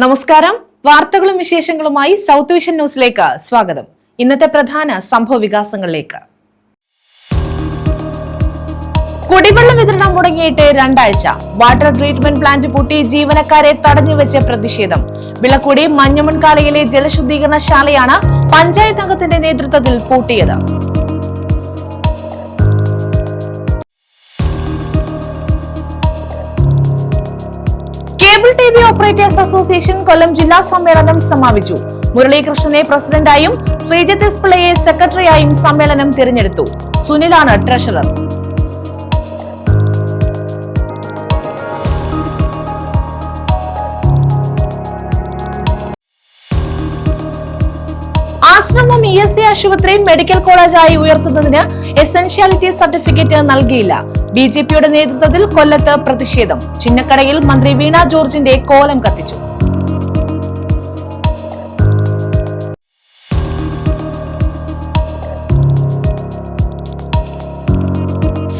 നമസ്കാരം. വാർത്തകളും വിശേഷങ്ങളുമായി സൗത്ത് വിഷൻ ന്യൂസിലേക്ക് സ്വാഗതം. ഇന്നത്തെ പ്രധാന സംഭവ വികാസങ്ങളിലേക്ക്. കുടിവെള്ള വിതരണം മുടങ്ങിയിട്ട് 2 ആഴ്ച. വാട്ടർ ട്രീറ്റ്മെന്റ് പ്ലാന്റ് പൂട്ടി ജീവനക്കാരെ തടഞ്ഞുവെച്ച് പ്രതിഷേധം. വിളക്കുടി മഞ്ഞമൺകാലയിലെ ജലശുദ്ധീകരണശാലയാണ് പഞ്ചായത്ത് അംഗത്തിന്റെ നേതൃത്വത്തിൽ പൂട്ടിയത്. Cable TV operators association Kollam ജില്ലാ സമ്മേളനം സമാപിച്ചു. മുരളീകൃഷ്ണനെ പ്രസിഡന്റായും ശ്രീജിത്ത് എസ് പിള്ളയെ സെക്രട്ടറിയായും സമ്മേളനം തിരഞ്ഞെടുത്തു. സുനിലാണ് ട്രഷറർ. ആശ്രമം ESC ആശുപത്രി മെഡിക്കൽ കോളേജായി ഉയർത്തുന്നതിന് എസൻഷ്യാലിറ്റി സർട്ടിഫിക്കറ്റ് നൽകിയില്ല. BJPയുടെ നേതൃത്വത്തിൽ കൊല്ലത്ത് പ്രതിഷേധം. ചിന്നക്കടയിൽ മന്ത്രി വീണ ജോർജിന്റെ കോലം കത്തിച്ചു.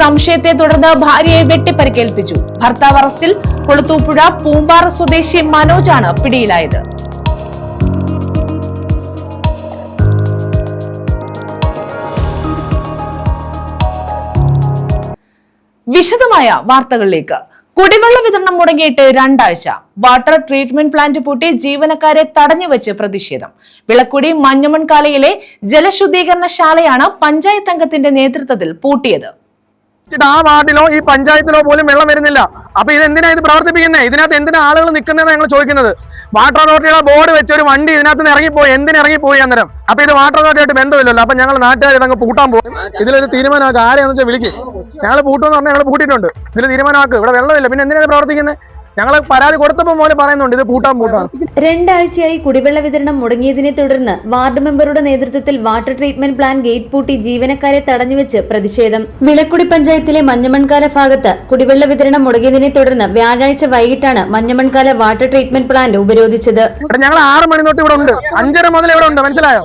സംശയത്തെ തുടർന്ന് ഭാര്യയെ വെട്ടിപ്പരിക്കേൽപ്പിച്ചു. ഭർത്താവ് അറസ്റ്റിൽ. കൊളുത്തൂപ്പുഴ പൂമ്പാറ സ്വദേശി മനോജാണ് പിടിയിലായത്. വിശദമായ വാർത്തകളിലേക്ക്. കുടിവെള്ള വിതരണം മുടങ്ങിയിട്ട് 2 ആഴ്ച. വാട്ടർ ട്രീറ്റ്മെന്റ് പ്ലാന്റ് പൂട്ടി ജീവനക്കാരെ തടഞ്ഞുവെച്ച് പ്രതിഷേധം. വിളക്കുടി മഞ്ഞമൺകാലയിലെ ജലശുദ്ധീകരണശാലയാണ് പഞ്ചായത്ത് അംഗത്തിന്റെ നേതൃത്വത്തിൽ പൂട്ടിയത്. ആ വാർഡിലോ ഈ പഞ്ചായത്തിലോ പോലും വെള്ളം വരുന്നില്ല. അപ്പൊ ഇതെന്തിനാ ഇത് പ്രവർത്തിപ്പിക്കുന്നത്? ഇതിനകത്ത് എന്തിനാ ആളുകൾ നിൽക്കുന്നതെന്ന് ഞങ്ങൾ ചോദിക്കുന്നത്. വാട്ടർ അതോറിറ്റിയുടെ ബോർഡ് വെച്ച ഒരു വണ്ടി ഇതിനകത്ത് നിന്ന് ഇറങ്ങിപ്പോയി. എന്തിനിറങ്ങിപ്പോയി അന്നേരം? അപ്പൊ ഇത് വാട്ടർ അതോറിറ്റിയായിട്ട് ബന്ധമില്ലല്ലോ. അപ്പൊ ഞങ്ങൾ നാട്ടുകാർ ഇതങ്ങ് പൂട്ടാൻ പോകും. ഇതിലൊരു തീരുമാനമാക്കുക. ആരെയാണെന്ന് വെച്ചാൽ വിളിക്കും. ഞങ്ങൾ പൂട്ടുമെന്ന് പറഞ്ഞാൽ ഞങ്ങൾ പൂട്ടിയിട്ടുണ്ട്. ഇതിൽ തീരുമാനമാക്കുക. ഇവിടെ വെള്ളമില്ല, പിന്നെ എന്തിനാണ് പ്രവർത്തിക്കുന്നത്? ഞങ്ങൾ പരാതി കൊടുത്തപ്പോൾ പോലെ പറയുന്നുണ്ട് ഇത് പൂട്ടാൻ. 2 ആഴ്ചയായി കുടിവെള്ള വിതരണം മുടങ്ങിയതിനെ തുടർന്ന് വാർഡ് മെമ്പറുടെ നേതൃത്വത്തിൽ വാട്ടർ ട്രീറ്റ്മെന്റ് പ്ലാന്റ് ഗേറ്റ് പൂട്ടി ജീവനക്കാരെ തടഞ്ഞുവെച്ച് പ്രതിഷേധം. വിളക്കുടി പഞ്ചായത്തിലെ മഞ്ഞമൺകാല ഭാഗത്ത് കുടിവെള്ള വിതരണം മുടങ്ങിയതിനെ തുടർന്ന് വ്യാഴാഴ്ച വൈകിട്ടാണ് മഞ്ഞമൺകാല വാട്ടർ ട്രീറ്റ്മെന്റ് പ്ലാന്റ് ഉപരോധിച്ചത്. ഞങ്ങൾ 6 മണി തൊട്ട് ഇവിടെ ഉണ്ട്. 5:30 മുതൽ ഇവിടെ ഉണ്ട്. മനസ്സിലായോ?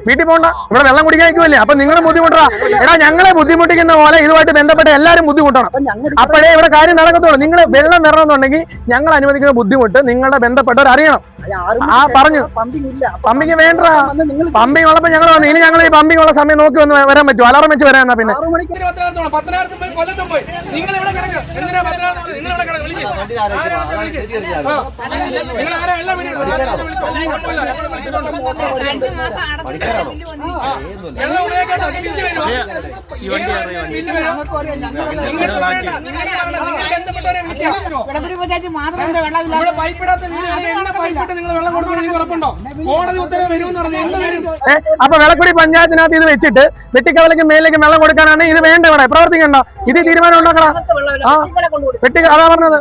വീട്ടിൽ പോകണ്ട. ഇവിടെ വെള്ളം കുടിക്കാൻ വയ്ക്കുമല്ലേ? അപ്പൊ നിങ്ങൾ ബുദ്ധിമുട്ടാ. എടാ, ഞങ്ങളെ ബുദ്ധിമുട്ടിക്കുന്ന പോലെ ഇതുമായിട്ട് ബന്ധപ്പെട്ട എല്ലാവരും ബുദ്ധിമുട്ടണം. അപ്പോഴേ ഇവിടെ കാര്യം നടക്കത്തുള്ളൂ. നിങ്ങൾ വെള്ളം വരണമെന്നുണ്ടെങ്കിൽ ഞങ്ങൾ അനുവദിക്കുന്ന ബുദ്ധിമുട്ട് നിങ്ങളുടെ ബന്ധപ്പെട്ടവർ അറിയണം. പറഞ്ഞു പമ്പിങ് വേണ്ട. പമ്പിങ് ഉള്ളപ്പോ ഞങ്ങൾ വന്നു. ഇനി ഞങ്ങൾ ഈ പമ്പിങ് ഉള്ള സമയം നോക്കി വന്ന് വരാൻ പറ്റും. അലാറം വെച്ച് വരാൻ. പിന്നെ അപ്പൊ വിളക്കുടി പഞ്ചായത്തിനകത്ത് ഇത് വെച്ചിട്ട് വെട്ടിക്കവലയ്ക്കും മേലേക്കും വെള്ളം കൊടുക്കാനാണ് ഇത് വേണ്ട. ഇവിടെ പ്രവർത്തിക്കണ്ട. ഇത് തീരുമാനം ഉണ്ടാക്കണം. അതാ പറഞ്ഞത്.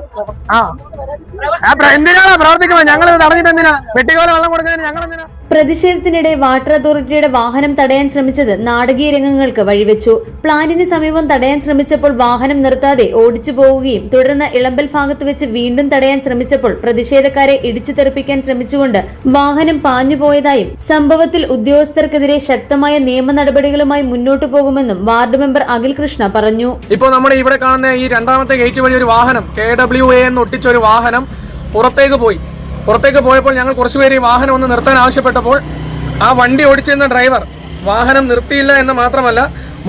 എന്തിനാണ് പ്രവർത്തിക്കുന്നത്? ഞങ്ങൾ ഇത് തടഞ്ഞിട്ട് എന്തിനാ? വെട്ടിക്കവല വെള്ളം കൊടുക്കുന്നതിന് ഞങ്ങൾ എന്തിനാ? പ്രതിഷേധത്തിനിടെ വാട്ടർ അതോറിറ്റിയുടെ വാഹനം തടയാൻ ശ്രമിച്ചത് നാടകീയ രംഗങ്ങൾക്ക് വഴിവെച്ചു. പ്ലാന്റിന് സമീപം തടയാൻ ശ്രമിച്ചപ്പോൾ വാഹനം നിർത്താതെ ഓടിച്ചു പോവുകയും തുടർന്ന് ഇളമ്പൽ ഭാഗത്ത് വെച്ച് വീണ്ടും തടയാൻ ശ്രമിച്ചപ്പോൾ പ്രതിഷേധക്കാരെ ഇടിച്ചു തെറിപ്പിക്കാൻ ശ്രമിച്ചുകൊണ്ട് വാഹനം പാഞ്ഞുപോയതായും സംഭവത്തിൽ ഉദ്യോഗസ്ഥർക്കെതിരെ ശക്തമായ നിയമ നടപടികളുമായി മുന്നോട്ടു പോകുമെന്നും വാർഡ് മെമ്പർ അഖിൽ കൃഷ്ണ പറഞ്ഞു. ഇപ്പോൾ നമ്മുടെ ഇവിടെ കാണുന്ന ഈ 2ാമത്തെ ഗേറ്റ് വഴി ഒരു വാഹനം KWA എന്ന് ഒട്ടിച്ച ഒരു വാഹനം പുറത്തേക്ക് പോയപ്പോൾ ഞങ്ങൾ കുറച്ചുപേര് ഈ വാഹനം ഒന്ന് നിർത്താൻ ആവശ്യപ്പെട്ടപ്പോൾ ആ വണ്ടി ഓടിച്ചിരുന്ന ഡ്രൈവർ വാഹനം നിർത്തിയില്ല എന്ന് മാത്രമല്ല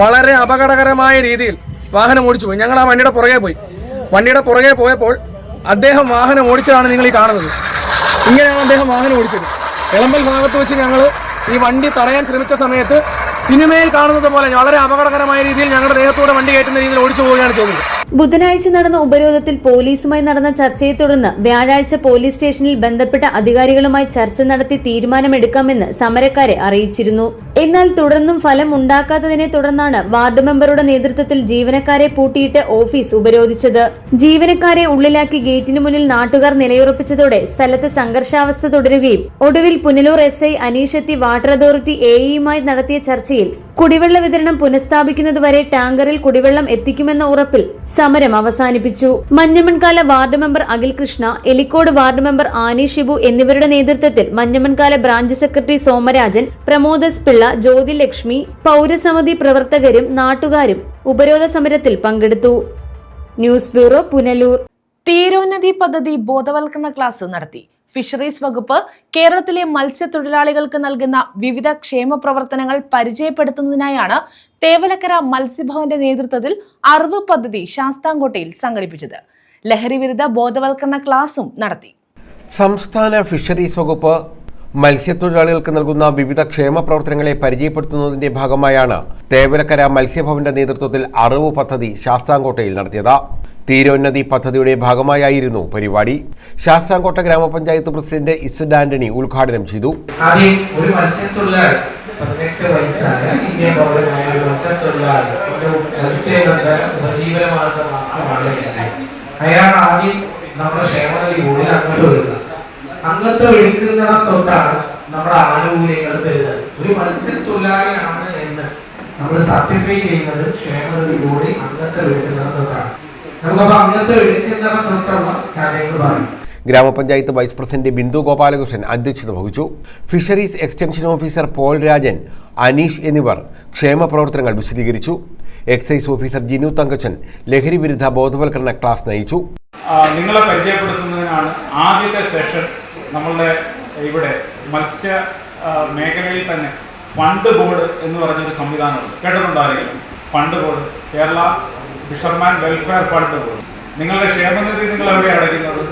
വളരെ അപകടകരമായ രീതിയിൽ വാഹനം ഓടിച്ചു പോയി. ഞങ്ങൾ ആ വണ്ടിയുടെ പുറകെ പോയപ്പോൾ അദ്ദേഹം വാഹനം ഓടിച്ചതാണ് നിങ്ങൾ ഈ കാണുന്നത്. ഇങ്ങനെയാണ് അദ്ദേഹം വാഹനം ഓടിച്ചത്. ഇളമ്പൽ ഭാഗത്ത് വെച്ച് ഞങ്ങൾ ഈ വണ്ടി തടയാൻ ശ്രമിച്ച സമയത്ത് സിനിമയിൽ കാണുന്നത് പോലെ വളരെ അപകടകരമായ രീതിയിൽ ഞങ്ങളുടെ ദേഹത്തോടെ വണ്ടി കയറ്റുന്ന രീതിയിൽ ഓടിച്ചു പോവുകയാണ് ചെയ്തത്. ബുധനാഴ്ച നടന്ന ഉപരോധത്തിൽ പോലീസുമായി നടന്ന ചർച്ചയെ തുടർന്ന് വ്യാഴാഴ്ച പോലീസ് സ്റ്റേഷനിൽ ബന്ധപ്പെട്ട അധികാരികളുമായി ചർച്ച നടത്തി തീരുമാനമെടുക്കാമെന്ന് സമരക്കാരെ അറിയിച്ചിരുന്നു. എന്നാൽ തുടർന്നും ഫലം ഉണ്ടാക്കാത്തതിനെ തുടർന്നാണ് വാർഡ് മെമ്പറുടെ നേതൃത്വത്തിൽ ജീവനക്കാരെ പൂട്ടിയിട്ട് ഓഫീസ് ഉപരോധിച്ചത്. ജീവനക്കാരെ ഉള്ളിലാക്കി ഗേറ്റിന് മുന്നിൽ നാട്ടുകാർ നിലയുറപ്പിച്ചതോടെ സ്ഥലത്ത് സംഘർഷാവസ്ഥ തുടരുകയും ഒടുവിൽ പുനലൂർ SI അനീഷെത്തി വാട്ടർ അതോറിറ്റി AEയുമായി നടത്തിയ ചർച്ചയിൽ കുടിവെള്ള വിതരണം പുനഃസ്ഥാപിക്കുന്നതുവരെ ടാങ്കറിൽ കുടിവെള്ളം എത്തിക്കുമെന്ന ഉറപ്പിൽ സമരം അവസാനിപ്പിച്ചു. Manjamankala ward member Akhil Krishna, Elikode ward member Annie Shibu എന്നിവരുടെ നേതൃത്വത്തിൽ മഞ്ഞമൺകാല ബ്രാഞ്ച് സെക്രട്ടറി സോമരാജൻ, പ്രമോദസ് പിള്ള, ജ്യോതിലക്ഷ്മി, പൗരസമിതി പ്രവർത്തകരും നാട്ടുകാരും ഉപരോധ സമരത്തിൽ പങ്കെടുത്തു. News bureau, Punalur. തീരോന്നതി പദ്ധതി ബോധവൽക്കരണ ക്ലാസ് നടത്തി. ഫിഷറീസ് വകുപ്പ് കേരളത്തിലെ മത്സ്യത്തൊഴിലാളികൾക്ക് നൽകുന്ന വിവിധ ക്ഷേമ പ്രവർത്തനങ്ങൾ പരിചയപ്പെടുത്തുന്നതിനായാണ് തേവലക്കര മത്സ്യഭവന്റെ നേതൃത്വത്തിൽ അറിവ് പദ്ധതി ശാസ്താംകോട്ടയിൽ സംഘടിപ്പിച്ചത്. ലഹരി വിരുദ്ധ ബോധവൽക്കരണ ക്ലാസും നടത്തി. സംസ്ഥാന ഫിഷറീസ് വകുപ്പ് മത്സ്യത്തൊഴിലാളികൾക്ക് നൽകുന്ന വിവിധ ക്ഷേമ പ്രവർത്തനങ്ങളെ പരിചയപ്പെടുത്തുന്നതിന്റെ ഭാഗമായാണ് തേവലക്കര മത്സ്യഭവന്റെ നേതൃത്വത്തിൽ അറിവ് പദ്ധതി ശാസ്താംകോട്ടയിൽ നടത്തിയത്. തീരോന്നതി പദ്ധതിയുടെ ഭാഗമായായിരുന്നു പരിപാടി. ശാസ്താംകോട്ട ഗ്രാമപഞ്ചായത്ത് പ്രസിഡന്റ് ഇസഡ് ആന്റണി ഉദ്ഘാടനം ചെയ്തു. ആദ്യം ഒരു മത്സ്യത്തൊഴിലാളി 18 വയസ്സായ ഇന്ത്യൻ പൗരനായ ഒരു മത്സ്യത്തൊഴിലാളി ഒരു മത്സ്യബന്ധന ഉപജീവനമാർഗമാണ്. അയാൾ ആദ്യം നമ്മുടെ ക്ഷേമനിധി ബോർഡിൽ അംഗത്വം എടുക്കുന്നിടം തൊട്ടാണ് നമ്മുടെ ആനുകൂല്യങ്ങൾ തരുന്നത്. ഒരു മത്സ്യത്തൊഴിലാളിയാണ് എന്ന് നമ്മൾ സർട്ടിഫൈ ചെയ്യുന്നത് ക്ഷേമനിധി ബോർഡിൽ അംഗത്വം എടുക്കുന്നിടം തൊട്ടാണ്. നമുക്കപ്പോൾ അംഗത്വം എടുക്കുന്നിടം തൊട്ടുള്ള കാര്യങ്ങൾ പറയും. ഗ്രാമപഞ്ചായത്ത് വൈസ് പ്രസിഡന്റ് ബിന്ദു ഗോപാലകൃഷ്ണൻ അധ്യക്ഷത വഹിച്ചു. Fisheries extension officer Paul Rajan, Aneesh എന്നിവർ ക്ഷേമ പ്രവർത്തനങ്ങൾ വിശദീകരിച്ചു. എക്സൈസ് ഓഫീസർ ജിനു തങ്കച്ചൻ ലഹരി വിരുദ്ധ ബോധവൽക്കരണ ക്ലാസ് നയിച്ചു. നിങ്ങളെ പരിചയപ്പെടുത്തുന്നതിനാണ് ആദ്യത്തെ സെഷൻ. നമ്മളുടെ ഇവിടെ മത്സ്യ മേഖലയിൽ തന്നെ ഫണ്ട് ബോർഡ് എന്ന് പറഞ്ഞൊരു സംവിധാനമുണ്ട്. കേട്ടിട്ടുണ്ടായിരിക്കും. Fund board, Kerala fisherman welfare fund board. നിങ്ങളുടെ ക്ഷേമനിധി നിങ്ങൾ എവിടെ അടയ്ക്കുന്നത്?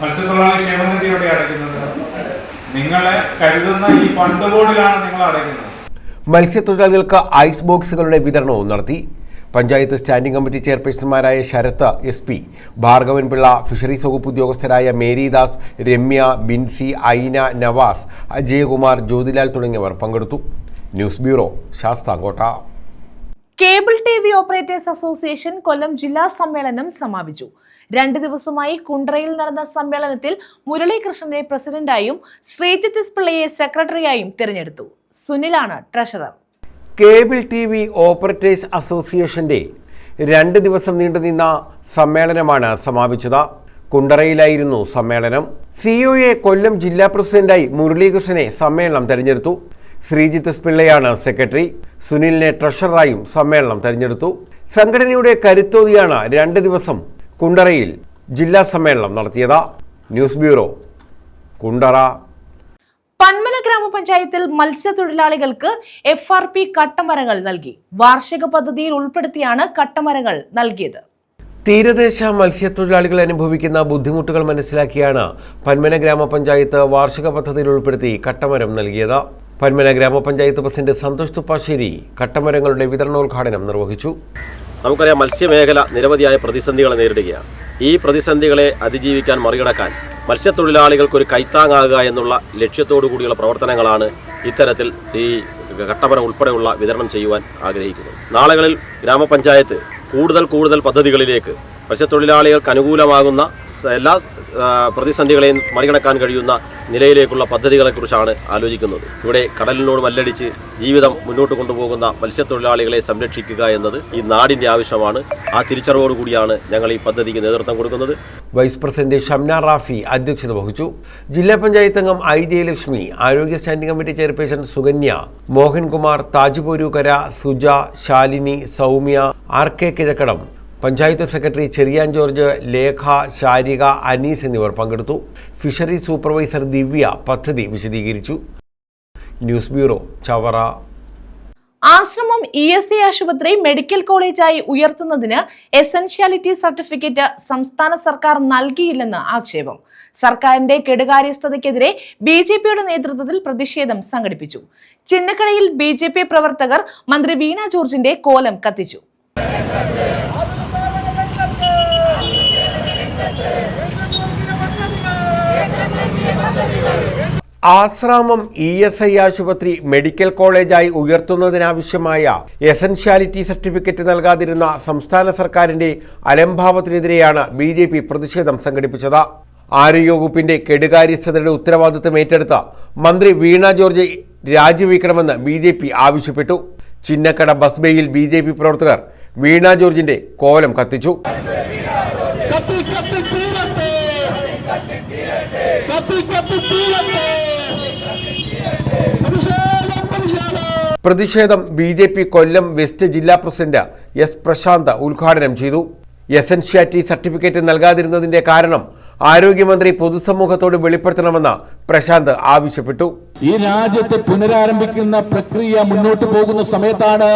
മത്സ്യത്തൊഴിലാളി ക്ഷേമനിധി എവിടെ അടയ്ക്കുന്നത്? നിങ്ങളെ കരുതുന്ന ഈ ഫണ്ട് ബോർഡിലാണ് നിങ്ങൾ അടയ്ക്കുന്നത്. മത്സ്യത്തൊഴിലാളികൾക്ക് ഐസ് ബോക്സുകളുടെ വിതരണവും നടത്തി. പഞ്ചായത്ത് സ്റ്റാൻഡിംഗ് കമ്മിറ്റി ചെയർപേഴ്സൺമാരായ ശരത്ത് SP, ഭാർഗവൻ പിള്ള, ഫിഷറീസ് വകുപ്പ് ഉദ്യോഗസ്ഥരായ മേരിദാസ്, രമ്യ, ബിൻസി, ഐന, നവാസ്, അജയകുമാർ, ജ്യോതിലാൽ തുടങ്ങിയവർ പങ്കെടുത്തു. News bureau, Sasthamkotta. Cable TV operators association Kollam ജില്ലാ സമ്മേളനം സമാപിച്ചു. 2 ദിവസമായി കുണ്ട്രയിൽ നടന്ന സമ്മേളനത്തിൽ മുരളീകൃഷ്ണനെ പ്രസിഡന്റായും ശ്രീജിത്ത് പിള്ളയെ സെക്രട്ടറിയായും തിരഞ്ഞെടുത്തു. സുനിലാണ് ട്രഷറർ. കേബിൾ TV ഓപ്പറേറ്റേഴ്സ് അസോസിയേഷന്റെ 2 ദിവസം നീണ്ടുനിന്ന സമ്മേളനമാണ് സമാപിച്ചത്. കുണ്ടറയിലായിരുന്നു സമ്മേളനം. COA കൊല്ലം ജില്ലാ പ്രസിഡന്റായി മുരളീകൃഷ്ണനെ സമ്മേളനം തെരഞ്ഞെടുത്തു. ശ്രീജിത്ത് പിള്ളയാണ് സെക്രട്ടറി. സുനിലിനെ ട്രഷററായും സമ്മേളനം തെരഞ്ഞെടുത്തു. സംഘടനയുടെ കരുത്തോതിയാണ് 2 ദിവസം കുണ്ടറയിൽ ജില്ലാ സമ്മേളനം നടത്തിയത്. News bureau, Kundara. പന്മന ഗ്രാമപഞ്ചായത്തിൽ മത്സ്യത്തൊഴിലാളികൾക്ക് FRP കട്ടമരങ്ങൾ നൽകി. വാർഷിക പദ്ധതിയിൽ ഉൾപ്പെടുത്തിയാണ് കട്ടമരങ്ങൾ നൽകിയത്. തീരദേശ മത്സ്യത്തൊഴിലാളികൾ അനുഭവിക്കുന്ന ബുദ്ധിമുട്ടുകൾ മനസ്സിലാക്കിയാണ് പന്മന ഗ്രാമപഞ്ചായത്ത് വാർഷിക പദ്ധതിയിൽ ഉൾപ്പെടുത്തി കട്ടമരം നൽകിയത്. പന്മന ഗ്രാമപഞ്ചായത്ത് പ്രസിഡന്റ് സന്തോഷ് തുപ്പാശ്ശേരി കട്ടമരങ്ങളുടെ വിതരണോദ്ഘാടനം നിർവഹിച്ചു. നമുക്കറിയാം, മത്സ്യമേഖല നിരവധിയായ പ്രതിസന്ധികളെ നേരിടുകയാണ്. ഈ പ്രതിസന്ധികളെ അതിജീവിക്കാൻ, മറികടക്കാൻ മത്സ്യത്തൊഴിലാളികൾക്കൊരു കൈത്താങ്ങാകുക എന്നുള്ള ലക്ഷ്യത്തോടു കൂടിയുള്ള പ്രവർത്തനങ്ങളാണ് ഇത്തരത്തിൽ ഈ കട്ടമരം ഉൾപ്പെടെയുള്ള വിതരണം ചെയ്യുവാൻ ആഗ്രഹിക്കുന്നത്. നാളുകളിൽ ഗ്രാമപഞ്ചായത്ത് കൂടുതൽ പദ്ധതികളിലേക്ക് മത്സ്യത്തൊഴിലാളികൾക്ക് അനുകൂലമാകുന്ന എല്ലാ പ്രതിസന്ധികളെയും മറികടക്കാൻ കഴിയുന്ന നിലയിലേക്കുള്ള പദ്ധതികളെക്കുറിച്ചാണ് ആലോചിക്കുന്നത്. ഇവിടെ കടലിനോട് മല്ലടിച്ച് ജീവിതം മുന്നോട്ട് കൊണ്ടുപോകുന്ന മത്സ്യത്തൊഴിലാളികളെ സംരക്ഷിക്കുക എന്നത് ഈ നാടിൻ്റെ ആവശ്യമാണ്. ആ തിരിച്ചറിവോടുകൂടിയാണ് ഞങ്ങൾ ഈ പദ്ധതിക്ക് നേതൃത്വം കൊടുക്കുന്നത്. വൈസ് പ്രസിഡന്റ് ഷംന റാഫി അധ്യക്ഷത വഹിച്ചു. ജില്ലാ പഞ്ചായത്ത് അംഗം I. ജയലക്ഷ്മി, ആരോഗ്യ standing committee chairperson Sukanya, Mohankumar, Thajporukkara, Suja, Shalini, Soumya, RK Kizhakkedam, panchayat secretary Cherian George, Lekha, Sharika, Anees എന്നിവർ പങ്കെടുത്തു. ഫിഷറീസ് സൂപ്പർവൈസർ ദിവ്യ പദ്ധതി വിശദീകരിച്ചു. News bureau, Chavara. Ashramam ESI ആശുപത്രി മെഡിക്കൽ കോളേജായി ഉയർത്തുന്നതിന് എസൻഷ്യാലിറ്റി സർട്ടിഫിക്കറ്റ് സംസ്ഥാന സർക്കാർ നൽകിയില്ലെന്ന് ആക്ഷേപം. സർക്കാരിന്റെ കെടുകാര്യസ്ഥതയ്ക്കെതിരെ BJPയുടെ നേതൃത്വത്തിൽ പ്രതിഷേധം സംഘടിപ്പിച്ചു. ചിന്നക്കടയിൽ BJP പ്രവർത്തകർ മന്ത്രി വീണ ജോർജിന്റെ കോലം കത്തിച്ചു. ആശ്രാമം ESI ആശുപത്രി മെഡിക്കൽ കോളേജായി ഉയർത്തുന്നതിനാവശ്യമായ എസൻഷ്യാലിറ്റി സർട്ടിഫിക്കറ്റ് നൽകാതിരുന്ന സംസ്ഥാന സർക്കാരിന്റെ അലംഭാവത്തിനെതിരെയാണ് BJP പ്രതിഷേധം സംഘടിപ്പിച്ചത്. ആരോഗ്യവകുപ്പിന്റെ കെടുകാര്യസ്ഥതയുടെ ഉത്തരവാദിത്തം ഏറ്റെടുത്ത മന്ത്രി വീണ ജോർജ് രാജിവെക്കണമെന്ന് BJP ആവശ്യപ്പെട്ടു. ചിന്നക്കട ബസ് ബേയിൽ BJP പ്രവർത്തകർ വീണ ജോർജിന്റെ കോലം കത്തിച്ചു. പ്രതിഷേധം BJP കൊല്ലം വെസ്റ്റ് ജില്ലാ പ്രസിഡന്റ് S. പ്രശാന്ത് ഉദ്ഘാടനം ചെയ്തു. എസൻഷ്യാലിറ്റി സർട്ടിഫിക്കറ്റ് നൽകാതിരുന്നതിന്റെ കാരണം ആരോഗ്യമന്ത്രി പൊതുസമൂഹത്തോട് വെളിപ്പെടുത്തണമെന്ന് പ്രശാന്ത് ആവശ്യപ്പെട്ടു. ഈ രാജ്യത്തെ പുനരാരംഭിക്കുന്ന പ്രക്രിയ മുന്നോട്ട് പോകുന്ന സമയത്താണ്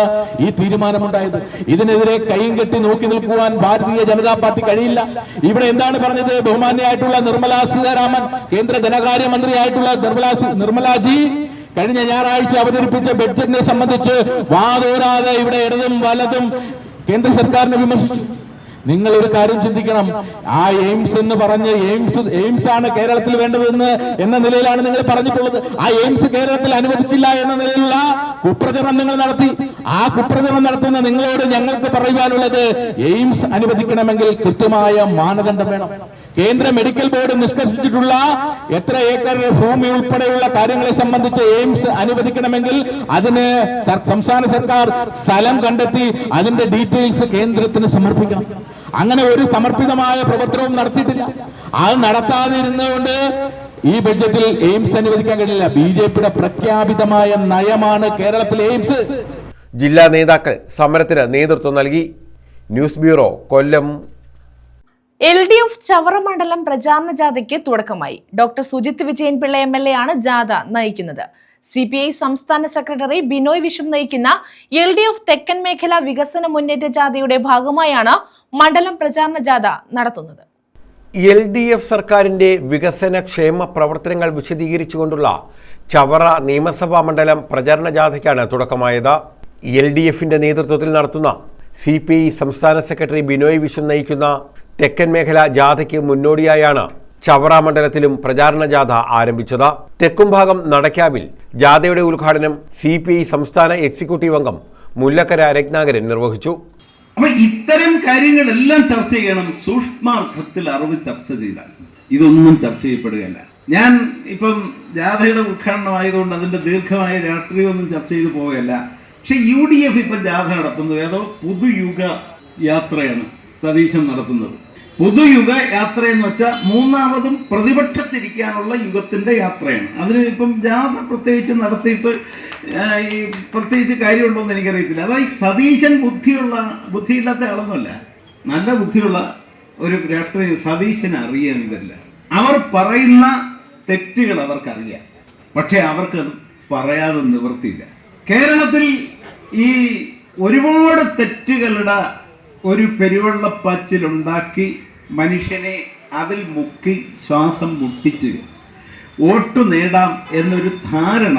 ഈ തീരുമാനമുണ്ടായത്. ഇതിനെതിരെ കൈയും കെട്ടി നോക്കി നിൽക്കുവാൻ ഭാരതീയ ജനതാ പാർട്ടി കഴിയില്ല. ഇവിടെ എന്താണ് പറഞ്ഞത്? ബഹുമാന്യയായിട്ടുള്ള നിർമ്മലാ സീതാരാമൻ, കേന്ദ്ര ധനകാര്യമന്ത്രിയായിട്ടുള്ള നിർമ്മലാജി കഴിഞ്ഞ ഞായറാഴ്ച അവതരിപ്പിച്ച ബഡ്ജറ്റിനെ സംബന്ധിച്ച് വാതോരാതെ ഇവിടെ ഇടതും വലതും കേന്ദ്ര സർക്കാരിനെ വിമർശിച്ചു. നിങ്ങൾ ഒരു കാര്യം ചിന്തിക്കണം. ആ എയിംസ് എന്ന് പറഞ്ഞ് എയിംസ് ആണ് കേരളത്തിൽ വേണ്ടതെന്ന് എന്ന നിലയിലാണ് നിങ്ങൾ പറഞ്ഞിട്ടുള്ളത്. ആ എയിംസ് കേരളത്തിൽ അനുവദിച്ചില്ല എന്ന നിലയിലുള്ള കുപ്രചരണം നിങ്ങൾ നടത്തി. ആ കുപ്രചരണം നടത്തുന്ന നിങ്ങളോട് ഞങ്ങൾക്ക് പറയുവാനുള്ളത്, എയിംസ് അനുവദിക്കണമെങ്കിൽ കൃത്യമായ മാനദണ്ഡം വേണം. കേന്ദ്ര മെഡിക്കൽ ബോർഡ് നിഷ്കർഷിച്ചിട്ടുള്ള എത്ര ഏക്കർ ഭൂമി ഉൾപ്പെടെയുള്ള കാര്യങ്ങളെ സംബന്ധിച്ച് എയിംസ് അനുവദിക്കണമെങ്കിൽ അതിന് സംസ്ഥാന സർക്കാർ സ്ഥലം കണ്ടെത്തി അതിന്റെ ഡീറ്റെയിൽസ് കേന്ദ്രത്തിന് സമർപ്പിക്കണം. അങ്ങനെ ഒരു സമർപ്പിതമായ പ്രവർത്തനവും നടത്തിയിട്ടില്ല. അത് നടത്താതിരുന്നുകൊണ്ട് ഈ ബഡ്ജറ്റിൽ എയിംസ് അനുവദിക്കാൻ കഴിയില്ല. ബിജെപിയുടെ പ്രഖ്യാപിതമായ നയമാണ് കേരളത്തിലെ എയിംസ്. ജില്ലാ നേതാക്കൾ സമരത്തിന് നേതൃത്വം നൽകി. ന്യൂസ് ബ്യൂറോ, കൊല്ലം. LDF ചവറ മണ്ഡലം പ്രചാരണ ജാഥയ്ക്ക് തുടക്കമായി. ഡോക്ടർ സുജിത് വിജയൻ പിള്ള MLA ആണ് ജാഥ നയിക്കുന്നത്. CPI സംസ്ഥാന സെക്രട്ടറി ബിനോയ് വിശ്വം നയിക്കുന്ന LDF തെക്കൻ മേഖല വികസന മുന്നേറ്റ ജാഥയുടെ ഭാഗമായാണ് മണ്ഡലം പ്രചാരണ ജാഥ നടത്തുന്നത്. LDF സർക്കാരിന്റെ വികസന ക്ഷേമ പ്രവർത്തനങ്ങൾ വിശദീകരിച്ചുകൊണ്ടുള്ള ചവറ നിയമസഭാ മണ്ഡലം പ്രചാരണ ജാഥയ്ക്കാണ് തുടക്കമായത്. LDFന്റെ നേതൃത്വത്തിൽ നടത്തുന്ന CPI സംസ്ഥാന സെക്രട്ടറി ബിനോയ് വിശ്വം നയിക്കുന്ന തെക്കൻ മേഖല ജാഥയ്ക്ക് മുന്നോടിയായാണ് ചവറ മണ്ഡലത്തിലും പ്രചാരണ ജാഥ ആരംഭിച്ചത്. തെക്കുംഭാഗം നടക്കാവിൽ ജാഥയുടെ ഉദ്ഘാടനം CPI സംസ്ഥാന എക്സിക്യൂട്ടീവ് അംഗം മുല്ലക്കര രത്നാകരൻ നിർവഹിച്ചു. അപ്പൊ ഇത്തരം കാര്യങ്ങളെല്ലാം ചർച്ച ചെയ്യണം. സൂക്ഷ്മാർത്ഥത്തിൽ അറിവ് ചർച്ച ചെയ്താൽ ഇതൊന്നും ചർച്ച ചെയ്യപ്പെടുകയല്ല. ഞാൻ ഇപ്പം ജാഥയുടെ ഉദ്ഘാടനമായതുകൊണ്ട് അതിന്റെ ദീർഘമായ രാഷ്ട്രീയമൊന്നും ചർച്ച ചെയ്തു പോവുകയല്ല. പക്ഷെ UDF ഇപ്പം ജാഥ നടത്തുന്നത് ഏതോ പുതുയുഗ യാത്രയാണ് സതീശൻ നടത്തുന്നത്. പുതുയുഗ യാത്ര എന്ന് വെച്ചാൽ മൂന്നാമതും പ്രതിപക്ഷത്തിരിക്കാനുള്ള യുഗത്തിന്റെ യാത്രയാണ്. അതിന് ഇപ്പം ജാഥ പ്രത്യേകിച്ച് നടത്തിയിട്ട് പ്രത്യേകിച്ച് കാര്യമുണ്ടോ എന്ന് എനിക്കറിയത്തില്ല. അതായത് സതീശൻ ബുദ്ധിയില്ലാത്ത ആളൊന്നുമല്ല, നല്ല ബുദ്ധിയുള്ള ഒരു രാഷ്ട്രീയ. സതീശന് അറിയാൻ ഇതല്ല. അവർ പറയുന്ന തെറ്റുകൾ അവർക്കറിയാം, പക്ഷെ അവർക്കത് പറയാതെ നിവൃത്തിയില്ല. കേരളത്തിൽ ഈ ഒരുപാട് തെറ്റുകളുടെ ഒരു പെരുവെള്ളപ്പാച്ചിലുണ്ടാക്കി മനുഷ്യനെ അതിൽ മുക്കി ശ്വാസം മുട്ടിച്ച് വോട്ട് നേടാം എന്നൊരു ധാരണ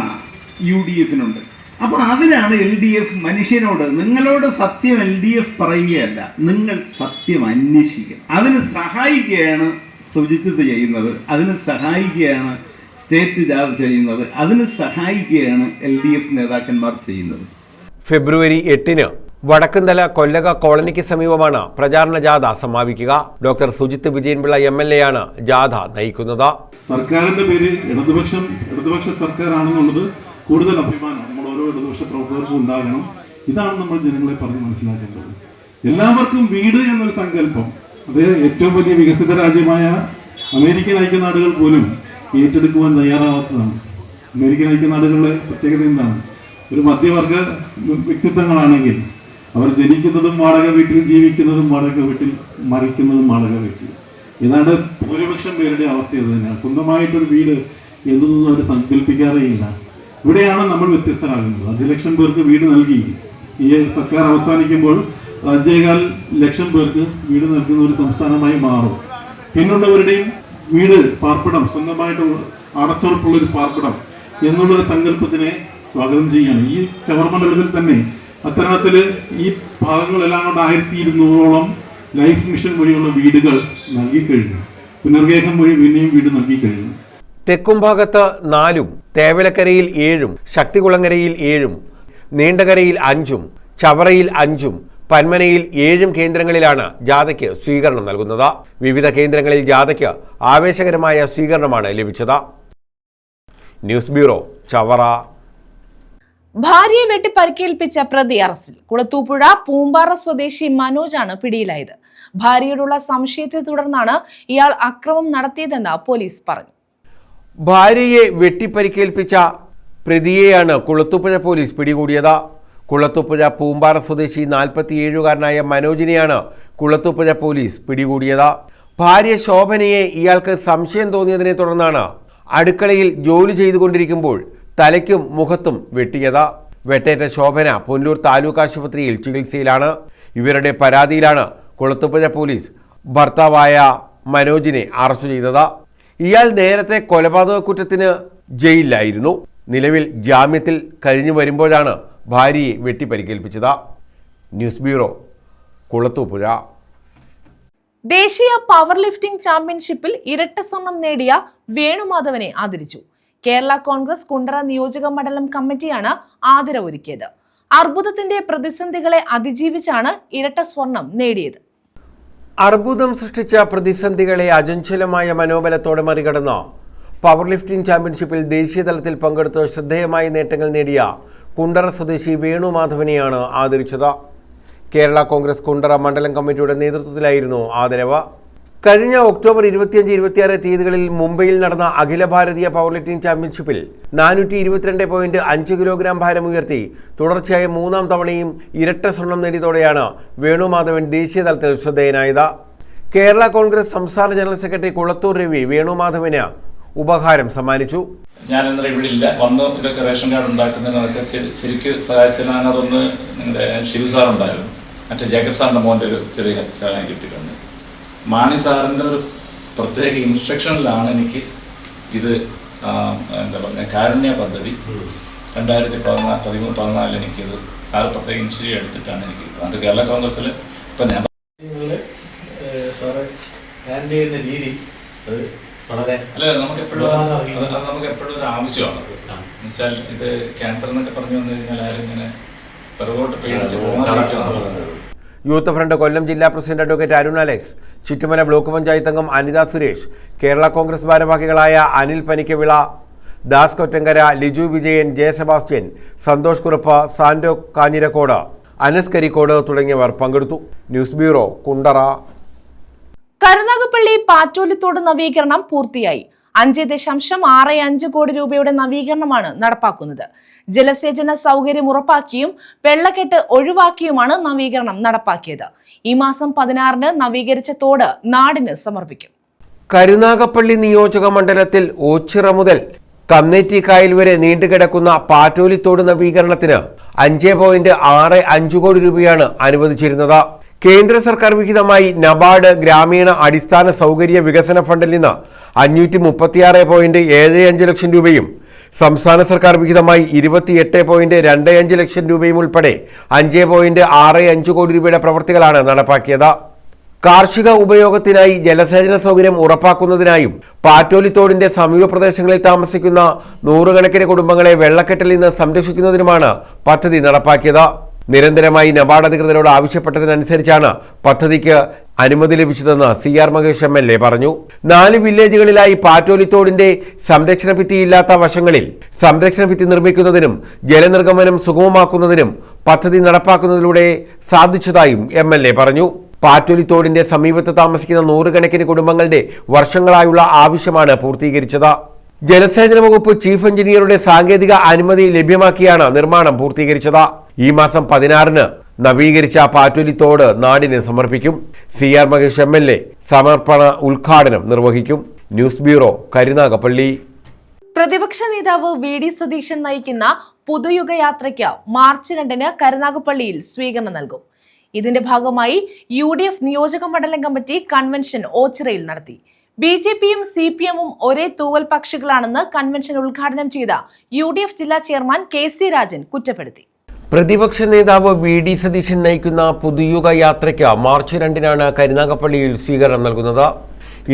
UDFനുണ്ട്. അപ്പോൾ അതിനാണ് LDF മനുഷ്യനോട്, നിങ്ങളോട് സത്യം LDF പറയുകയല്ല, നിങ്ങൾ സത്യം അന്വേഷിക്കുക. അതിന് സഹായിക്കുകയാണ് സുജിത് ചെയ്യുന്നത്, അതിന് സഹായിക്കുകയാണ് സ്റ്റേറ്റ് ജാഥ ചെയ്യുന്നത്, അതിന് സഹായിക്കുകയാണ് LDF നേതാക്കന്മാർ ചെയ്യുന്നത്. ഫെബ്രുവരി 8-ന് വടക്കുംതല കൊല്ലക കോളനിക്ക് സമീപമാണ് പ്രചാരണ ജാഥ സമാപിക്കുക. ഡോക്ടർ സുജിത് വിജയൻപിള്ള MLA ആണ് ജാഥ നയിക്കുന്നത്. സർക്കാരിന്റെ പേര് ഇടതുപക്ഷ സർക്കാരാണെന്നുള്ളത് കൂടുതൽ അഭിമാനം നമ്മൾ ഓരോ ഇടതുപക്ഷ പ്രവർത്തകർക്കും ഉണ്ടാകണം. ഇതാണ് നമ്മൾ ജനങ്ങളെ പറഞ്ഞ് മനസ്സിലാക്കേണ്ടത്. എല്ലാവർക്കും വീട് എന്നൊരു സങ്കല്പം അത് ഏറ്റവും വലിയ വികസിത രാജ്യമായ അമേരിക്കൻ ഐക്യനാടുകൾ പോലും ഏറ്റെടുക്കുവാൻ തയ്യാറാവാത്തതാണ്. അമേരിക്കൻ ഐക്യനാടുകളുടെ പ്രത്യേകത എന്താണ്? ഒരു മധ്യവർഗ വ്യക്തിത്വങ്ങളാണെങ്കിൽ അവർ ജനിക്കുന്നതും വാടക വീട്ടിൽ, ജീവിക്കുന്നതും വാടക വീട്ടിൽ, മരിക്കുന്നതും വാടക വീട്ടിൽ. ഏതാണ്ട് ഭൂരിപക്ഷം പേരുടെ അവസ്ഥ ഇത് തന്നെയാണ്. സ്വന്തമായിട്ടൊരു വീട് എന്നൊന്നും അവർ സങ്കല്പിക്കാറേയില്ല. ഇവിടെയാണ് നമ്മൾ വ്യത്യസ്തരാകുന്നത്. 5 ലക്ഷം പേർക്ക് വീട് നൽകി ഈ സർക്കാർ അവസാനിക്കുമ്പോൾ 5.25 ലക്ഷം പേർക്ക് വീട് നൽകുന്ന ഒരു സംസ്ഥാനമായി മാറും. പിന്നുള്ളവരുടെയും വീട്, പാർപ്പിടം, സ്വന്തമായിട്ട് അടച്ചുറപ്പുള്ളൊരു പാർപ്പിടം എന്നുള്ളൊരു സങ്കല്പത്തിനെ സ്വാഗതം ചെയ്യുകയാണ്. ഈ ചവറ മണ്ഡലത്തിൽ തന്നെ അത്തരത്തിൽ ഈ ഭാഗങ്ങളെല്ലാം കൊണ്ട് 1200ഓളം ലൈഫ് മിഷൻ വഴിയുള്ള വീടുകൾ നൽകിക്കഴിഞ്ഞു. പുനർഗേഹം വഴി പിന്നെയും വീട് നൽകിക്കഴിഞ്ഞു. തെക്കുംഭാഗത്ത് 4-ഉം തേവലക്കരയിൽ 7-ഉം ശക്തികുളങ്ങരയിൽ 7-ഉം നീണ്ടകരയിൽ 5-ഉം ചവറയിൽ 5-ഉം പന്മനയിൽ 7 കേന്ദ്രങ്ങളിലാണ് ജാഥയ്ക്ക് സ്വീകരണം നൽകുന്നത്. വിവിധ കേന്ദ്രങ്ങളിൽ ജാഥയ്ക്ക് ആവേശകരമായ സ്വീകരണമാണ് ലഭിച്ചത്. News bureau, Chavara. ഭാര്യയെ വെട്ടി പരിക്കേൽപ്പിച്ച പ്രതി അറസ്റ്റിൽ. കുളത്തൂപ്പുഴ പൂമ്പാറ സ്വദേശി മനോജാണ് പിടിയിലായത്. ഭാര്യയോടുള്ള സംശയത്തെ തുടർന്നാണ് ഇയാൾ അക്രമം നടത്തിയതെന്ന് പോലീസ് പറഞ്ഞു. ഭാര്യയെ വെട്ടിപ്പരിക്കേൽപ്പിച്ച പ്രതിയെയാണ് കുളത്തൂപ്പുഴ പോലീസ് പിടികൂടിയത്. കുളത്തൂപ്പുഴ പൂമ്പാറ സ്വദേശി 47-കാരനായ മനോജിനെയാണ് കുളത്തൂപ്പുഴ പോലീസ് പിടികൂടിയത്. ഭാര്യ ശോഭനയെ ഇയാൾക്ക് സംശയം തോന്നിയതിനെ തുടർന്നാണ് അടുക്കളയിൽ ജോലി ചെയ്തുകൊണ്ടിരിക്കുമ്പോൾ തലയ്ക്കും മുഖത്തും വെട്ടിയത്. വെട്ടേറ്റ ശോഭന പുനലൂർ താലൂക്ക് ആശുപത്രിയിൽ ചികിത്സയിലാണ്. ഇവരുടെ പരാതിയിലാണ് കുളത്തൂപ്പുഴ പോലീസ് ഭർത്താവായ മനോജിനെ അറസ്റ്റ് ചെയ്തത്. ഇയാൾ നേരത്തെ കൊലപാതക കുറ്റത്തിന് ജയിലിലായിരുന്നു. നിലവിൽ ജാമ്യത്തിൽ കഴിഞ്ഞു വരുമ്പോഴാണ് ഭാര്യയെ വെട്ടിപ്പരിക്കേൽപ്പിച്ചത്. News bureau, Kulathupuzha. ദേശീയ പവർ ലിഫ്റ്റിംഗ് ചാമ്പ്യൻഷിപ്പിൽ ഇരട്ട സ്വർണം നേടിയ വേണുമാധവനെ ആദരിച്ചു. കേരള കോൺഗ്രസ് കുണ്ടറ നിയോജക മണ്ഡലം കമ്മിറ്റിയാണ് ആദരവൊരുക്കിയത്. അർബുദത്തിന്റെ പ്രതിസന്ധികളെ അതിജീവിച്ചാണ് ഇരട്ട സ്വർണം നേടിയത്. അർബുദം സൃഷ്ടിച്ച പ്രതിസന്ധികളെ അചഞ്ചലമായ മനോബലത്തോടെ മറികടന്ന പവർ ലിഫ്റ്റിംഗ് ചാമ്പ്യൻഷിപ്പിൽ ദേശീയ തലത്തിൽ പങ്കെടുത്ത് ശ്രദ്ധേയമായ നേട്ടങ്ങൾ നേടിയ കുണ്ടറ സ്വദേശി വേണുമാധവനെയാണ് ആദരിച്ചത്. കേരള കോൺഗ്രസ് കുണ്ടറ മണ്ഡലം കമ്മിറ്റിയുടെ നേതൃത്വത്തിലായിരുന്നു ആദരവ്. കഴിഞ്ഞ ഒക്ടോബർ 25-26 തീയതികളിൽ മുംബൈയിൽ നടന്ന അഖില ഭാരതീയ പവർ ലിഫ്റ്റിംഗ് ചാമ്പ്യൻഷിപ്പിൽ 422.5 കിലോഗ്രാം ഭാരമുയർത്തി തുടർച്ചയായ 3-ാം തവണയും ഇരട്ട സ്വർണം നേടിയതോടെയാണ് വേണുമാധവൻ ദേശീയ തലത്തിൽ ശ്രദ്ധേയനായത്. കേരള കോൺഗ്രസ് സംസ്ഥാന ജനറൽ സെക്രട്ടറി കുളത്തൂർ രവി വേണുമാധവന് ഉപഹാരം സമ്മാനിച്ചു. ഞാൻ ഇന്നലെ ഇവിടെ ഇല്ല, വന്ന് ഇതൊക്കെ റേഷൻ കാർഡ് ഉണ്ടാക്കുന്നതിനൊക്കെ ശരിക്കും സഹായിച്ചതിനകത്തൊന്ന് നിങ്ങളുടെ ഷിവു സാർ ഉണ്ടായിരുന്നു, മറ്റേ ജേക്കബ് സാറിൻ്റെ മോൻ്റെ ഒരു ചെറിയ സഹായം കിട്ടിയിട്ടുണ്ട്. മാണി സാറിൻ്റെ ഒരു പ്രത്യേക ഇൻസ്ട്രക്ഷനിലാണ് എനിക്ക് ഇത് എന്താ പറയുക കാരുണ്യ പദ്ധതി 2014 എനിക്കിത് സാറ് പ്രത്യേക ഇൻസ്റ്റിറ്റ്യൂട്ട് എടുത്തിട്ടാണ് എനിക്ക് അത് കേരള കോൺഗ്രസ്സിൽ ഇപ്പം ഞാൻ സാറ് ഹാൻഡിൽ ചെയ്യുന്ന രീതി അത് വളരെ അല്ല നമുക്ക് എപ്പോഴും ഒരു ആവശ്യമാണ്. എന്നുവെച്ചാൽ ഇത് ക്യാൻസർ എന്നൊക്കെ പറഞ്ഞു വന്നു കഴിഞ്ഞാൽ ആരും ഇങ്ങനെ പിറകോട്ട് പേടിച്ച് പോകാൻ. യൂത്ത് ഫ്രണ്ട് കൊല്ലം ജില്ലാ president advocate Arun Alex, Chuttumala block panchayat അംഗം അനിത സുരേഷ്, കേരള കോൺഗ്രസ് ഭാരവാഹികളായ Anil Panikkavila, Das Kottankara, Liju Vijayan, J Sebastian, Santhosh Kurup, Santo Kanjirakode, Anas Karikode തുടങ്ങിയവർ പങ്കെടുത്തു. News bureau, Kundara. കരുനാഗപ്പള്ളി പാറ്റോലിത്തോട് നവീകരണം പൂർത്തിയായി. 5.65 കോടി രൂപയുടെ നവീകരണമാണ് നടപ്പാക്കുന്നത്. ജലസേചന സൗകര്യം ഉറപ്പാക്കിയും വെള്ളക്കെട്ട് ഒഴിവാക്കിയുമാണ് നവീകരണം നടപ്പാക്കിയത്. ഈ മാസം 16-ന് നവീകരിച്ച തോട് നാടിന് സമർപ്പിക്കും. കരുനാഗപ്പള്ളി നിയോജക മണ്ഡലത്തിൽ ഓച്ചിറ മുതൽ കന്നേറ്റി കായൽ വരെ നീണ്ടുകിടക്കുന്ന പാറ്റോലിത്തോട് നവീകരണത്തിന് 5.65 കോടി രൂപയാണ് അനുവദിച്ചിരുന്നത്. കേന്ദ്ര സർക്കാർ വിഹിതമായി നബാർഡ് ഗ്രാമീണ അടിസ്ഥാന സൗകര്യ വികസന ഫണ്ടിൽ നിന്ന് 536.75 ലക്ഷം രൂപയും സംസ്ഥാന സർക്കാർ വിഹിതമായി 28.25 ലക്ഷം രൂപയും ഉൾപ്പെടെ 5.65 കോടി രൂപയുടെ പ്രവൃത്തികളാണ് നടപ്പാക്കിയത്. കാർഷിക ഉപയോഗത്തിനായി ജലസേചന സൗകര്യം ഉറപ്പാക്കുന്നതിനായും പാറ്റോലിത്തോടിന്റെ സമീപ പ്രദേശങ്ങളിൽ താമസിക്കുന്ന നൂറുകണക്കിന് കുടുംബങ്ങളെ വെള്ളക്കെട്ടിൽ നിന്ന് സംരക്ഷിക്കുന്നതിനുമാണ് പദ്ധതി നടപ്പാക്കിയത്. നിരന്തരമായി നബാർഡ് അധികൃതരോട് ആവശ്യപ്പെട്ടതിനനുസരിച്ചാണ് പദ്ധതിക്ക് അനുമതി ലഭിച്ചതെന്ന് CR മഹേഷ് MLA പറഞ്ഞു. 4 വില്ലേജുകളിലായി പാറ്റോലിത്തോടിന്റെ സംരക്ഷണ ഭിത്തിയില്ലാത്ത വശങ്ങളിൽ സംരക്ഷണ ഭിത്തി നിർമ്മിക്കുന്നതിനും ജലനിർഗമനം സുഗമമാക്കുന്നതിനും പദ്ധതി നടപ്പാക്കുന്നതിലൂടെ സാധിച്ചതായും MLA പറഞ്ഞു. പാറ്റോലിത്തോടിന്റെ സമീപത്ത് താമസിക്കുന്ന നൂറുകണക്കിന് കുടുംബങ്ങളുടെ വർഷങ്ങളായുള്ള ആവശ്യമാണ് പൂർത്തീകരിച്ചത്. ജലസേചന വകുപ്പ് ചീഫ് എഞ്ചിനീയറുടെ സാങ്കേതിക അനുമതി ലഭ്യമാക്കിയാണ് നിർമ്മാണം പൂർത്തീകരിച്ചത്. ഈ മാസം 16-ന് നവീകരിച്ച പാറ്റോലിത്തോട് നാടിന് സമർപ്പിക്കും. CR മഹേഷ് MLA സമർപ്പണ ഉദ്ഘാടനം നിർവഹിക്കും. News bureau, Karunagappally. പ്രതിപക്ഷ നേതാവ് VD സതീശൻ നയിക്കുന്ന പുതുയുഗയാത്രയ്ക്ക് മാർച്ച് 2-ന് കരുനാഗപ്പള്ളിയിൽ സ്വീകരണം നൽകും. ഇതിന്റെ ഭാഗമായി UDF നിയോജക മണ്ഡലം കമ്മിറ്റി കൺവെൻഷൻ ഓച്ചിറയിൽ നടത്തി. BJPയും CPMഉം ഒരേ തൂവൽ പക്ഷികളാണെന്ന് കൺവെൻഷൻ ഉദ്ഘാടനം ചെയ്ത UDF ജില്ലാ ചെയർമാൻ KC രാജൻ കുറ്റപ്പെടുത്തി. പ്രതിപക്ഷ നേതാവ് VD സതീശൻ നയിക്കുന്ന പുതുയുഗ യാത്രയ്ക്ക് മാർച്ച് 2-നാണ് കരുനാഗപ്പള്ളിയിൽ സ്വീകരണം നൽകുന്നത്.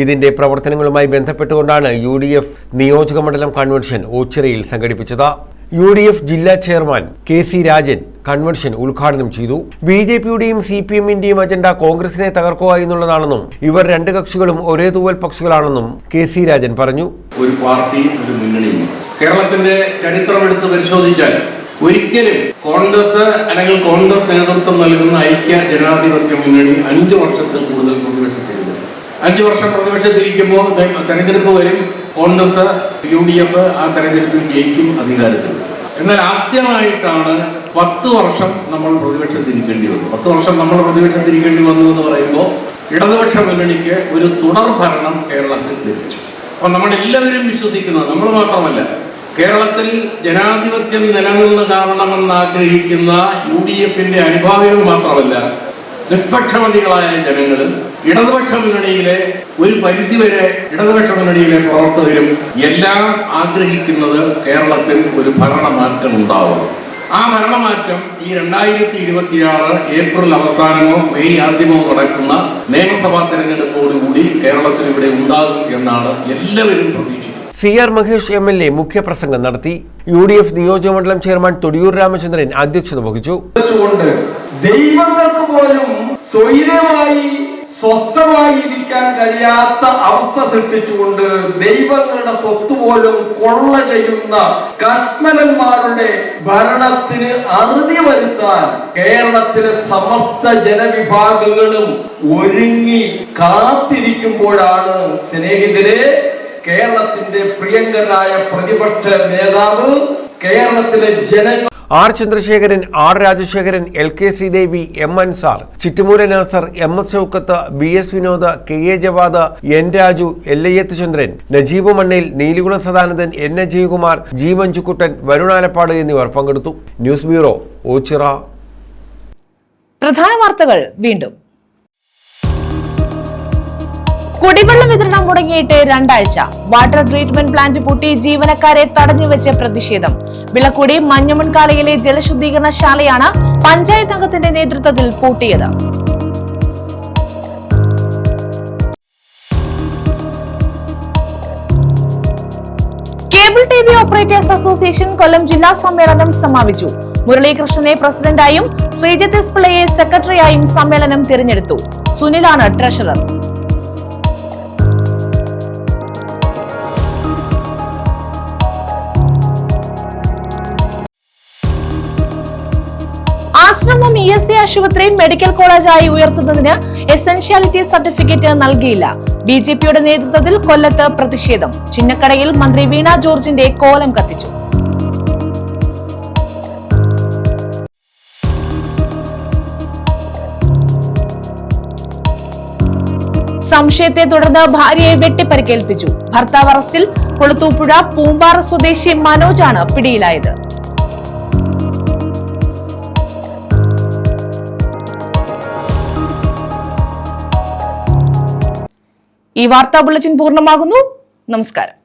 ഇതിന്റെ പ്രവർത്തനങ്ങളുമായി ബന്ധപ്പെട്ടുകൊണ്ടാണ് UDF നിയോജക മണ്ഡലം കൺവെൻഷൻ ഓച്ചിറയിൽ സംഘടിപ്പിച്ചത്. UDF ജില്ലാ ചെയർമാൻ KC രാജൻ കൺവെൻഷൻ ഉദ്ഘാടനം ചെയ്തു. BJPയുടെയും CPMന്റെയും അജണ്ട കോൺഗ്രസിനെ തകർക്കുക എന്നുള്ളതാണെന്നും ഇവർ 2 കക്ഷികളും ഒരേ തൂവൽ പക്ഷികളാണെന്നും KC രാജൻ പറഞ്ഞു. ഒരു പാർട്ടി, ഒരു മുന്നണി കേരളത്തിന്റെ ചരിത്രമെടുത്ത് പരിശോധിച്ചാൽ ഒരിക്കലും കോൺഗ്രസ് അല്ലെങ്കിൽ കോൺഗ്രസ് നേതൃത്വം നൽകുന്ന ഐക്യ ജനാധിപത്യ മുന്നണി 5 വർഷത്തിൽ കൂടുതൽ പ്രതിപക്ഷത്തില്ല. 5 വർഷം പ്രതിപക്ഷത്തിരിക്കുമ്പോൾ തെരഞ്ഞെടുപ്പ് വരും, കോൺഗ്രസ് UDF ആ തെരഞ്ഞെടുപ്പിൽ ജയിക്കും, അധികാരത്തിൽ. എന്നാൽ ആദ്യമായിട്ടാണ് 10 വർഷം നമ്മൾ പ്രതിപക്ഷത്തിരിക്കേണ്ടി വന്നു. 10 വർഷം നമ്മൾ പ്രതിപക്ഷത്തിരിക്കേണ്ടി വന്നു എന്ന് പറയുമ്പോൾ ഇടതുപക്ഷ മുന്നണിക്ക് ഒരു തുടർ ഭരണം കേരളത്തിൽ ലഭിച്ചു. അപ്പം നമ്മളെല്ലാവരും വിശ്വസിക്കുന്നത്, നമ്മൾ മാത്രമല്ല, കേരളത്തിൽ ജനാധിപത്യം നിലനിന്ന് കാണണമെന്ന് ആഗ്രഹിക്കുന്ന UDF-ന്റെ അനുഭാവികൾ മാത്രമല്ല, നിഷ്പക്ഷമതികളായ ജനങ്ങളും ഇടതുപക്ഷ മുന്നണിയിലെ ഒരു പരിധിവരെ ഇടതുപക്ഷ മുന്നണിയിലെ പ്രവർത്തകരും എല്ലാം ആഗ്രഹിക്കുന്നത് കേരളത്തിൽ ഒരു ഭരണമാറ്റം ഉണ്ടാവണം. ആ ഭരണമാറ്റം ഈ 2026 ഏപ്രിൽ അവസാനമോ മെയ് ആദ്യമോ നടക്കുന്ന നിയമസഭാ തെരഞ്ഞെടുപ്പോടുകൂടി കേരളത്തിൽ ഇവിടെ ഉണ്ടാകും എന്നാണ് എല്ലാവരും പ്രതീക്ഷിക്കുന്നത്. CR മഹേഷ് MLA മുഖ്യപ്രസംഗം നടത്തി. UDF നിയോജകമണ്ഡലം ചെയർമാൻ തൊടിയൂർ രാമചന്ദ്രൻ അധ്യക്ഷത വഹിച്ചു. ദൈവങ്ങൾക്ക് പോലും സ്വൈരമായി സ്വസ്ഥമായിരിക്കാൻ കഴിയാത്ത അവസ്ഥ സൃഷ്ടിച്ചുകൊണ്ട് ദൈവങ്ങളുടെ സ്വത്ത് പോലും കൊള്ള ചെയ്യുന്ന കശ്മലന്മാരുടെ ഭരണത്തിന് അറുതി വരുത്താൻ കേരളത്തിലെ സമസ്ത ജനവിഭാഗങ്ങളും ഒരുങ്ങി കാത്തിരിക്കുമ്പോഴാണ് സ്നേഹിതരെ കേരളത്തിന്റെ പ്രിയങ്കരായ പ്രതിപക്ഷ നേതാവ് കേരളത്തിലെ ജനങ്ങൾ R. Chandrasekharan, R. Rajasekharan, LK Sreedevi, M. Ansar, Chittumoola Nasar, MS Shoukath, BS Vinod, KA Javad, N. Raju, LIയത്ത് ചന്ദ്രൻ, നജീബ് മണ്ണയിൽ, നീലികുളം സദാനന്ദൻ, N. അജയകുമാർ, G. മഞ്ജുക്കുട്ടൻ, വരുൺ ആലപ്പാട് എന്നിവർ പങ്കെടുത്തു. News bureau, Oachira. പ്രധാന വാർത്തകൾ വീണ്ടും. കുടിവെള്ളം വിതരണം മുടങ്ങിയിട്ട് 2 ആഴ്ച. വാട്ടർ ട്രീറ്റ്മെന്റ് പ്ലാന്റ് പൂട്ടി ജീവനക്കാരെ തടഞ്ഞുവെച്ച് പ്രതിഷേധം. വിളക്കുടി മഞ്ഞമുൺകാലയിലെ ജലശുദ്ധീകരണശാലയാണ് പഞ്ചായത്ത് അംഗത്തിന്റെ നേതൃത്വത്തിൽ പൂട്ടിയത്. Cable TV operators association Kollam ജില്ലാ സമ്മേളനം സമാപിച്ചു. മുരളീകൃഷ്ണനെ പ്രസിഡന്റായും ശ്രീജിത്ത് എസ് പിള്ളയെ സെക്രട്ടറിയായും സമ്മേളനം തിരഞ്ഞെടുത്തു. സുനിലാണ് ട്രഷറർ. ആശ്രമം ESC ആശുപത്രി മെഡിക്കൽ കോളേജായി ഉയർത്തുന്നതിന് എസൻഷ്യാലിറ്റി സർട്ടിഫിക്കറ്റ് നൽകിയില്ല. BJPയുടെ നേതൃത്വത്തിൽ കൊല്ലത്ത് പ്രതിഷേധം. ചിന്നക്കടയിൽ മന്ത്രി വീണ ജോർജിന്റെ കോലം കത്തിച്ചു. സംശയത്തെ തുടർന്ന് ഭാര്യയെ വെട്ടിപ്പരിക്കേൽപ്പിച്ചു. ഭർത്താവ് അറസ്റ്റിൽ. കൊളുത്തൂപ്പുഴ പൂമ്പാറ സ്വദേശി മനോജാണ് പിടിയിലായത്. ഈ വാർത്താ ബുള്ളറ്റിൻ പൂർണ്ണമാകുന്നു. നമസ്കാരം.